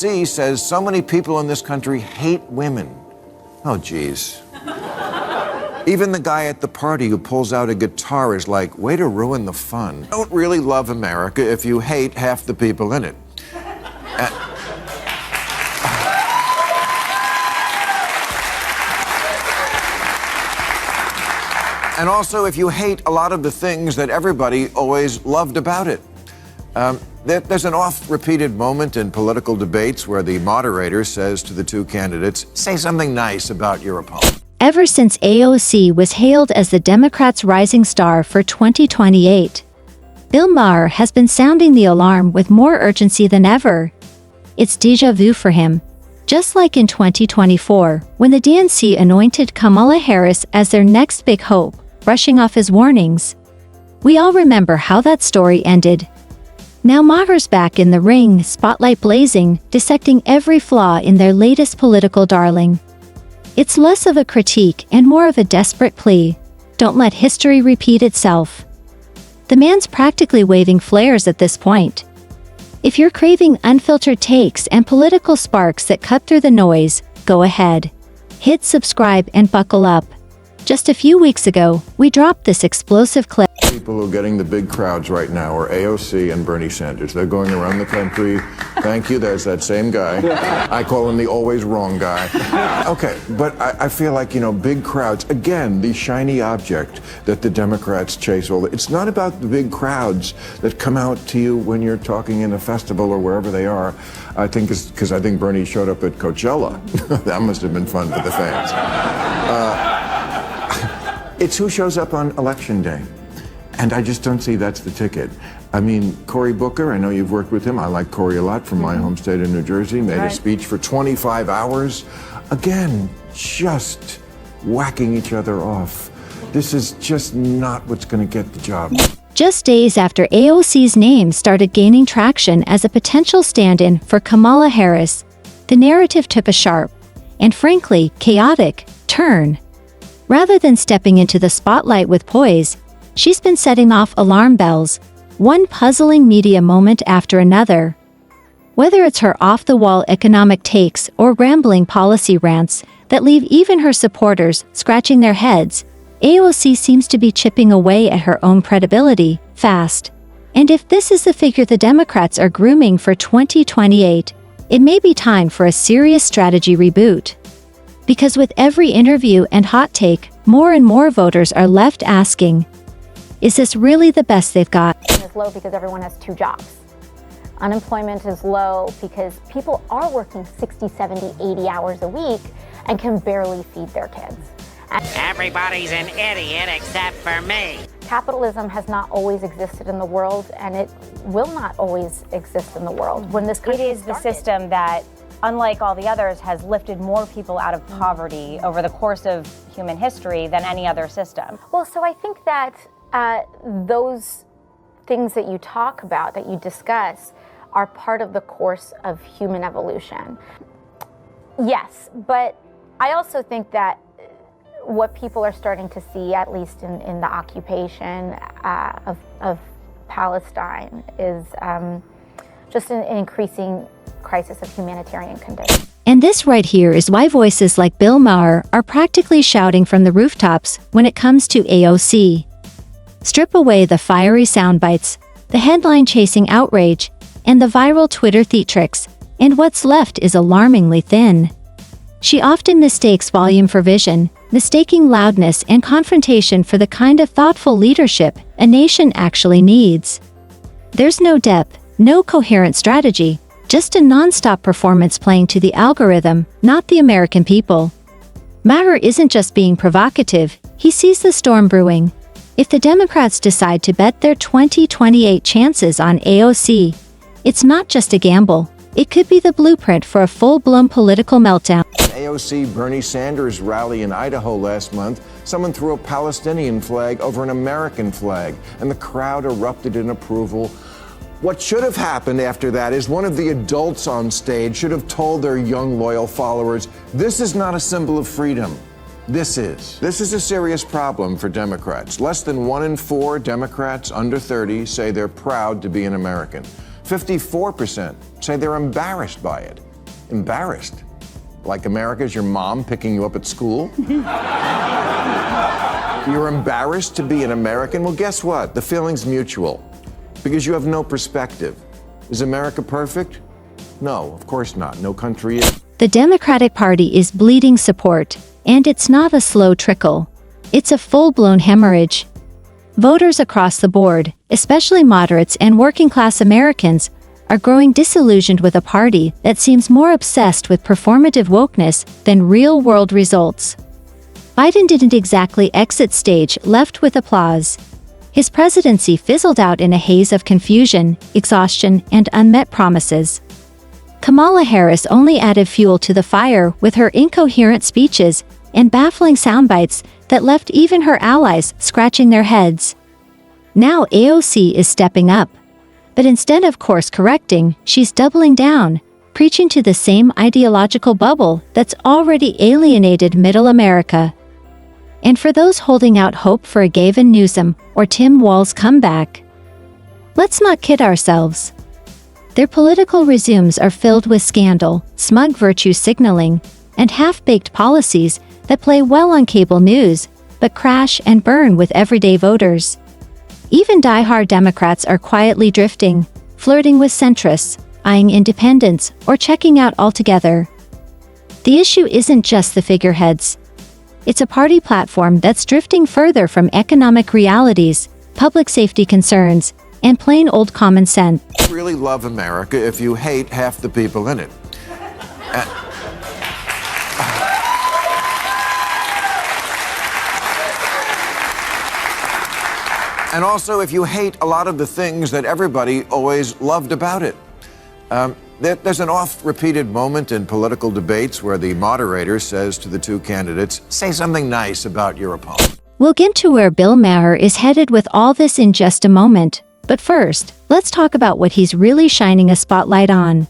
C says so many people in this country hate women. Oh, geez. Even the guy at the party who pulls out a guitar is like, way to ruin the fun. Don't really love America if you hate half the people in it. And also, if you hate a lot of the things that everybody always loved about it. There's an oft-repeated moment in political debates where the moderator says to the two candidates, say something nice about your opponent. Ever since AOC was hailed as the Democrats' rising star for 2028, Bill Maher has been sounding the alarm with more urgency than ever. It's déjà vu for him. Just like in 2024, when the DNC anointed Kamala Harris as their next big hope, brushing off his warnings. We all remember how that story ended. Now Maher's back in the ring, spotlight blazing, dissecting every flaw in their latest political darling. It's less of a critique and more of a desperate plea. Don't let history repeat itself. The man's practically waving flares at this point. If you're craving unfiltered takes and political sparks that cut through the noise, go ahead. Hit subscribe and buckle up. Just a few weeks ago, we dropped this explosive clip. People who are getting the big crowds right now are AOC and Bernie Sanders. They're going around the country. Thank you, there's that same guy. I call him the always wrong guy. Okay, but I feel like, big crowds, again, the shiny object that the Democrats chase. It's not about the big crowds that come out to you when you're talking in a festival or wherever they are. I think it's because I think Bernie showed up at Coachella. That must have been fun for the fans. It's who shows up on Election Day. And I just don't see that's the ticket. I mean, Cory Booker, I know you've worked with him. I like Cory a lot from my home state of New Jersey. Made a speech for 25 hours. Again, just whacking each other off. This is just not what's going to get the job. Just days after AOC's name started gaining traction as a potential stand-in for Kamala Harris, the narrative took a sharp, and frankly, chaotic, turn. Rather than stepping into the spotlight with poise, she's been setting off alarm bells, one puzzling media moment after another. Whether it's her off-the-wall economic takes or rambling policy rants that leave even her supporters scratching their heads, AOC seems to be chipping away at her own credibility, fast. And if this is the figure the Democrats are grooming for 2028, it may be time for a serious strategy reboot. Because with every interview and hot take, more and more voters are left asking, is this really the best they've got? It's low because everyone has two jobs. Unemployment is low because people are working 60, 70, 80 hours a week and can barely feed their kids. Everybody's an idiot except for me. Capitalism has not always existed in the world, and it will not always exist in the world. When this country It is the system that, unlike all the others, has lifted more people out of poverty over the course of human history than any other system. Well, so I think that those things that you talk about, that you discuss, are part of the course of human evolution. Yes, but I also think that what people are starting to see, at least in the occupation of Palestine, is just an increasing crisis of humanitarian condition. And this right here is why voices like Bill Maher are practically shouting from the rooftops when it comes to AOC. Strip away the fiery sound bites, the headline-chasing outrage, and the viral Twitter theatrics, and what's left is alarmingly thin. She often mistakes volume for vision, mistaking loudness and confrontation for the kind of thoughtful leadership a nation actually needs. There's no depth, no coherent strategy, just a non-stop performance playing to the algorithm, not the American people. Maher isn't just being provocative, he sees the storm brewing. If the Democrats decide to bet their 2028 chances on AOC, it's not just a gamble. It could be the blueprint for a full-blown political meltdown. AOC Bernie Sanders rally in Idaho last month, someone threw a Palestinian flag over an American flag, and the crowd erupted in approval. What should have happened after that is one of the adults on stage should have told their young, loyal followers, this is not a symbol of freedom. This is. This is a serious problem for Democrats. Less than 1 in 4 Democrats under 30 say they're proud to be an American. 54% say they're embarrassed by it. Embarrassed? Like America's your mom picking you up at school? You're embarrassed to be an American? Well, guess what? The feeling's mutual, because you have no perspective. Is America perfect? No, of course not. No country is. The Democratic Party is bleeding support, and it's not a slow trickle. It's a full-blown hemorrhage. Voters across the board, especially moderates and working-class Americans, are growing disillusioned with a party that seems more obsessed with performative wokeness than real-world results. Biden didn't exactly exit stage left with applause. His presidency fizzled out in a haze of confusion, exhaustion, and unmet promises. Kamala Harris only added fuel to the fire with her incoherent speeches and baffling soundbites that left even her allies scratching their heads. Now AOC is stepping up. But instead of course correcting, she's doubling down, preaching to the same ideological bubble that's already alienated Middle America. And for those holding out hope for a Gavin Newsom or Tim Walz comeback, let's not kid ourselves. Their political resumes are filled with scandal, smug virtue signaling, and half-baked policies that play well on cable news, but crash and burn with everyday voters. Even die-hard Democrats are quietly drifting, flirting with centrists, eyeing independents, or checking out altogether. The issue isn't just the figureheads. It's a party platform that's drifting further from economic realities, public safety concerns, and plain old common sense. You really love America if you hate half the people in it. And also if you hate a lot of the things that everybody always loved about it. There's an oft-repeated moment in political debates where the moderator says to the two candidates, say something nice about your opponent. We'll get to where Bill Maher is headed with all this in just a moment, but first, let's talk about what he's really shining a spotlight on.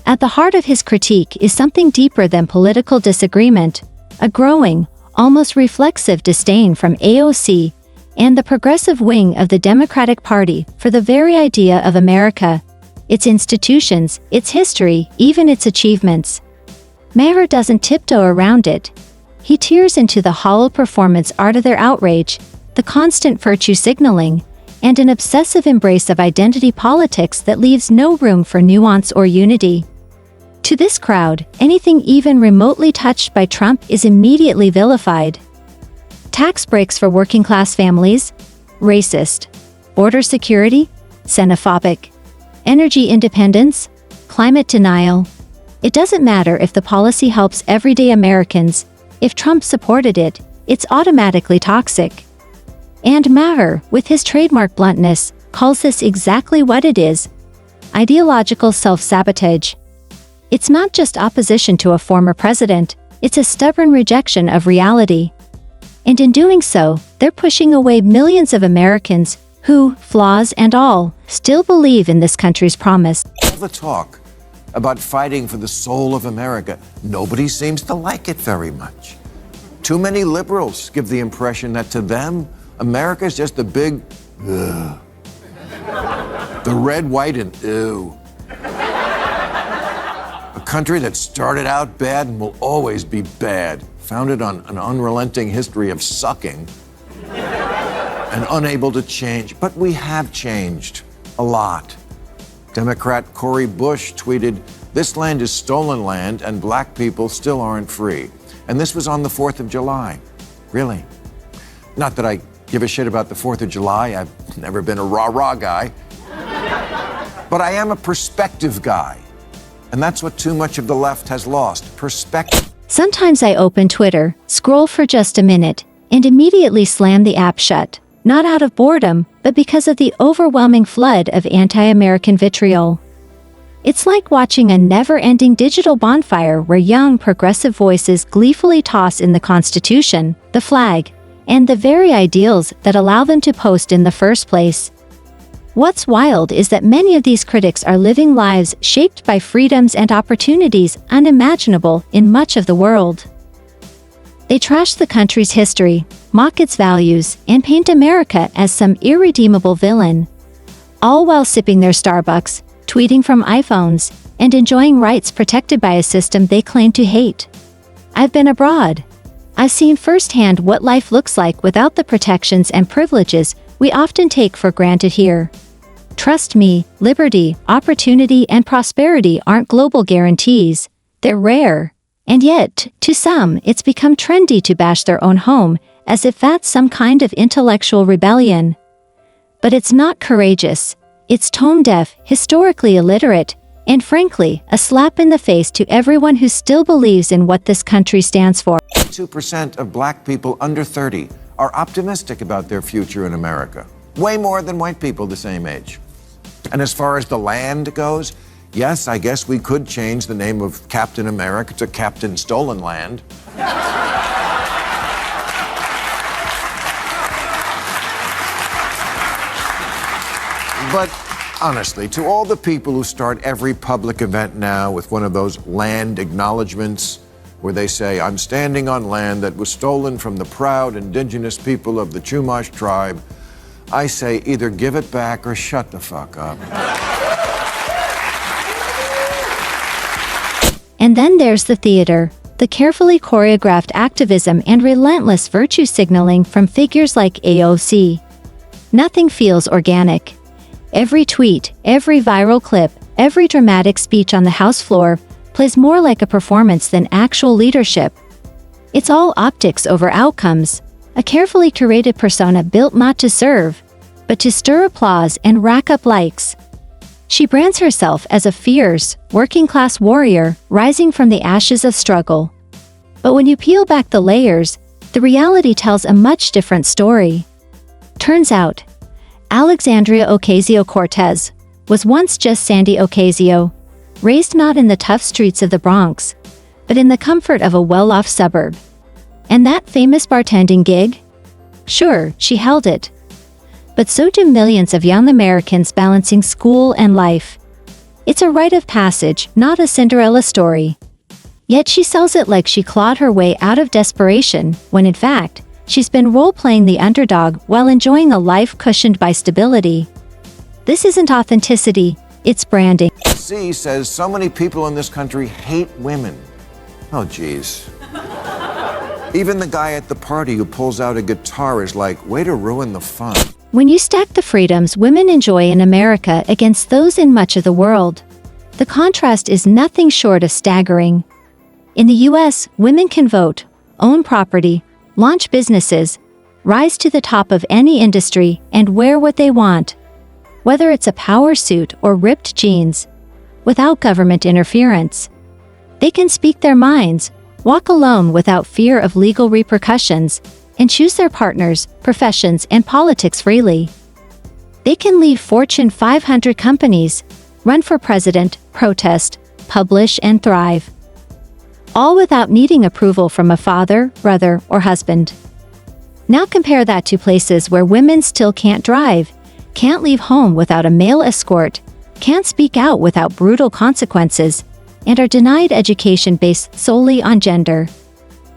At the heart of his critique is something deeper than political disagreement, a growing, almost reflexive disdain from AOC and the progressive wing of the Democratic Party for the very idea of America, its institutions, its history, even its achievements. Maher doesn't tiptoe around it. He tears into the hollow performance art of their outrage, the constant virtue signaling, and an obsessive embrace of identity politics that leaves no room for nuance or unity. To this crowd, anything even remotely touched by Trump is immediately vilified. Tax breaks for working-class families? Racist. Border security? Xenophobic. Energy independence? Climate denial. It doesn't matter if the policy helps everyday Americans. If Trump supported it, it's automatically toxic. And Maher, with his trademark bluntness, calls this exactly what it is: ideological self-sabotage. It's not just opposition to a former president, it's a stubborn rejection of reality. And in doing so, they're pushing away millions of Americans who, flaws and all, still believe in this country's promise. All the talk about fighting for the soul of America, nobody seems to like it very much. Too many liberals give the impression that to them, America is just a big, ugh. The red, white, and ew. A country that started out bad and will always be bad, founded on an unrelenting history of sucking and unable to change. But we have changed a lot. Democrat Cori Bush tweeted, "This land is stolen land and black people still aren't free." And this was on the 4th of July. Really? Not that I give a shit about the 4th of July. I've never been a rah-rah guy. But I am a perspective guy. And that's what too much of the left has lost, perspective. Sometimes I open Twitter, scroll for just a minute, and immediately slam the app shut, not out of boredom, but because of the overwhelming flood of anti-American vitriol. It's like watching a never-ending digital bonfire where young, progressive voices gleefully toss in the Constitution, the flag, and the very ideals that allow them to post in the first place. What's wild is that many of these critics are living lives shaped by freedoms and opportunities unimaginable in much of the world. They trash the country's history, mock its values, and paint America as some irredeemable villain, all while sipping their Starbucks, tweeting from iPhones, and enjoying rights protected by a system they claim to hate. I've been abroad. I've seen firsthand what life looks like without the protections and privileges we often take for granted here. Trust me, liberty, opportunity, and prosperity aren't global guarantees. They're rare. And yet, to some, it's become trendy to bash their own home, as if that's some kind of intellectual rebellion. But it's not courageous. It's tone-deaf, historically illiterate, and frankly, a slap in the face to everyone who still believes in what this country stands for. 2% of black people under 30 are optimistic about their future in America. Way more than white people the same age. And as far as the land goes, yes, I guess we could change the name of Captain America to Captain Stolen Land. But honestly, to all the people who start every public event now with one of those land acknowledgements where they say, "I'm standing on land that was stolen from the proud indigenous people of the Chumash tribe," I say either give it back or shut the fuck up. And then there's the theater, the carefully choreographed activism and relentless virtue signaling from figures like AOC. Nothing feels organic. Every tweet, every viral clip, every dramatic speech on the House floor plays more like a performance than actual leadership. It's all optics over outcomes, a carefully curated persona built not to serve, but to stir applause and rack up likes. She brands herself as a fierce, working-class warrior rising from the ashes of struggle. But when you peel back the layers, the reality tells a much different story. Turns out, Alexandria Ocasio-Cortez was once just Sandy Ocasio, raised not in the tough streets of the Bronx, but in the comfort of a well-off suburb. And that famous bartending gig? Sure, she held it. But so do millions of young Americans balancing school and life. It's a rite of passage, not a Cinderella story. Yet she sells it like she clawed her way out of desperation, when in fact, she's been role-playing the underdog while enjoying a life cushioned by stability. This isn't authenticity, it's branding. C says so many people in this country hate women. Oh, geez. Even the guy at the party who pulls out a guitar is like, way to ruin the fun. When you stack the freedoms women enjoy in America against those in much of the world, the contrast is nothing short of staggering. In the US, women can vote, own property, launch businesses, rise to the top of any industry, and wear what they want, whether it's a power suit or ripped jeans, without government interference. They can speak their minds, walk alone without fear of legal repercussions, and choose their partners, professions, and politics freely. They can lead Fortune 500 companies, run for president, protest, publish, and thrive. All without needing approval from a father, brother, or husband. Now compare that to places where women still can't drive, can't leave home without a male escort, can't speak out without brutal consequences, and are denied education based solely on gender.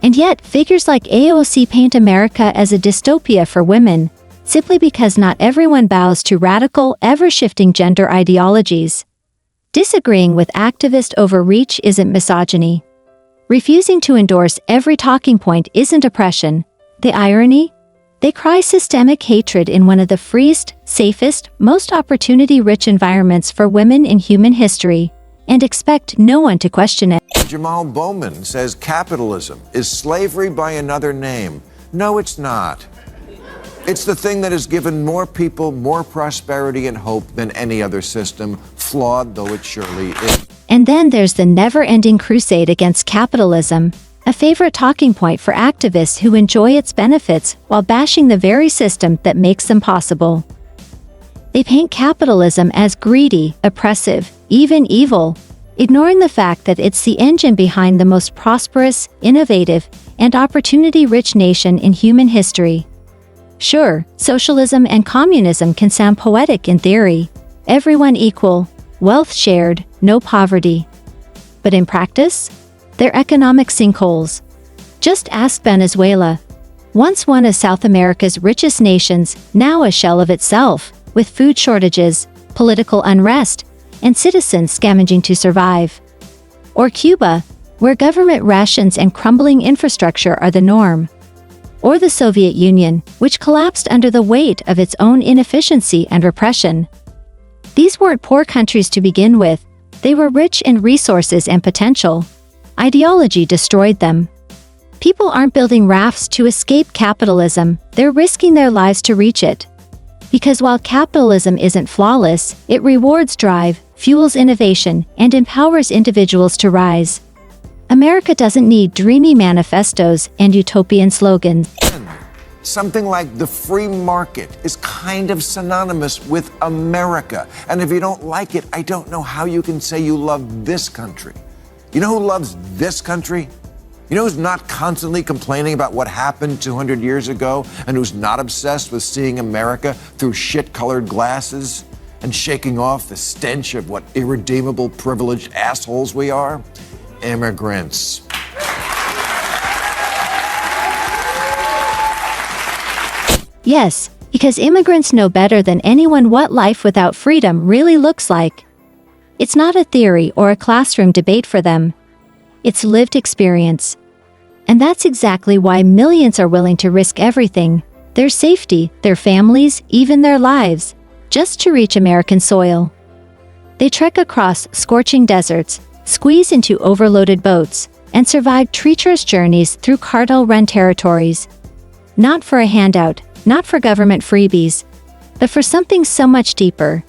And yet, figures like AOC paint America as a dystopia for women, simply because not everyone bows to radical, ever-shifting gender ideologies. Disagreeing with activist overreach isn't misogyny. Refusing to endorse every talking point isn't oppression. The irony? They cry systemic hatred in one of the freest, safest, most opportunity-rich environments for women in human history, and expect no one to question it. Jamal Bowman says capitalism is slavery by another name. No, it's not. It's the thing that has given more people more prosperity and hope than any other system, flawed though it surely is. And then there's the never-ending crusade against capitalism, a favorite talking point for activists who enjoy its benefits while bashing the very system that makes them possible. They paint capitalism as greedy, oppressive, even evil, ignoring the fact that it's the engine behind the most prosperous, innovative, and opportunity-rich nation in human history. Sure, socialism and communism can sound poetic in theory. Everyone equal, wealth shared, no poverty. But in practice, they're economic sinkholes. Just ask Venezuela. Once one of South America's richest nations, now a shell of itself, with food shortages, political unrest, and citizens scavenging to survive. Or Cuba, where government rations and crumbling infrastructure are the norm. Or the Soviet Union, which collapsed under the weight of its own inefficiency and repression. These weren't poor countries to begin with, they were rich in resources and potential. Ideology destroyed them. People aren't building rafts to escape capitalism, they're risking their lives to reach it. Because while capitalism isn't flawless, it rewards drive, fuels innovation, and empowers individuals to rise. America doesn't need dreamy manifestos and utopian slogans. Something like the free market is kind of synonymous with America. And if you don't like it, I don't know how you can say you love this country. You know who loves this country? You know who's not constantly complaining about what happened 200 years ago and who's not obsessed with seeing America through shit-colored glasses and shaking off the stench of what irredeemable, privileged assholes we are? Immigrants. Yes, because immigrants know better than anyone what life without freedom really looks like. It's not a theory or a classroom debate for them. It's lived experience. And that's exactly why millions are willing to risk everything, their safety, their families, even their lives, just to reach American soil. They trek across scorching deserts, squeeze into overloaded boats, and survive treacherous journeys through cartel-run territories. Not for a handout, not for government freebies, but for something so much deeper.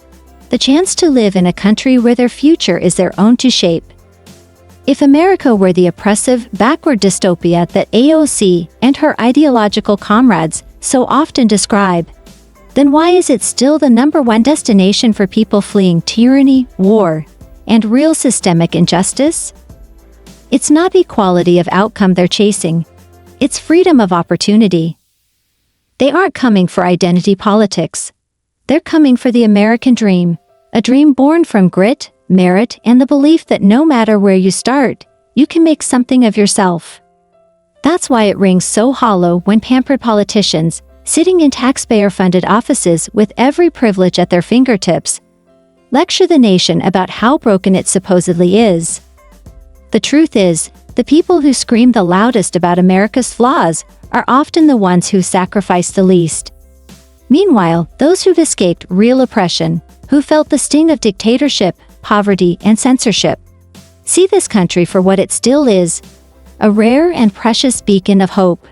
The chance to live in a country where their future is their own to shape. If America were the oppressive, backward dystopia that AOC and her ideological comrades so often describe, then why is it still the #1 destination for people fleeing tyranny, war, and real systemic injustice? It's not equality of outcome they're chasing. It's freedom of opportunity. They aren't coming for identity politics. They're coming for the American dream, a dream born from grit, merit, and the belief that no matter where you start, you can make something of yourself. That's why it rings so hollow when pampered politicians, sitting in taxpayer-funded offices with every privilege at their fingertips, lecture the nation about how broken it supposedly is. The truth is, the people who scream the loudest about America's flaws are often the ones who sacrifice the least. Meanwhile, those who've escaped real oppression, who felt the sting of dictatorship, poverty, and censorship, see this country for what it still is, a rare and precious beacon of hope.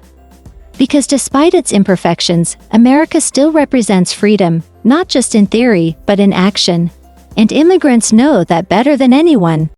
Because despite its imperfections, America still represents freedom, not just in theory, but in action. And immigrants know that better than anyone.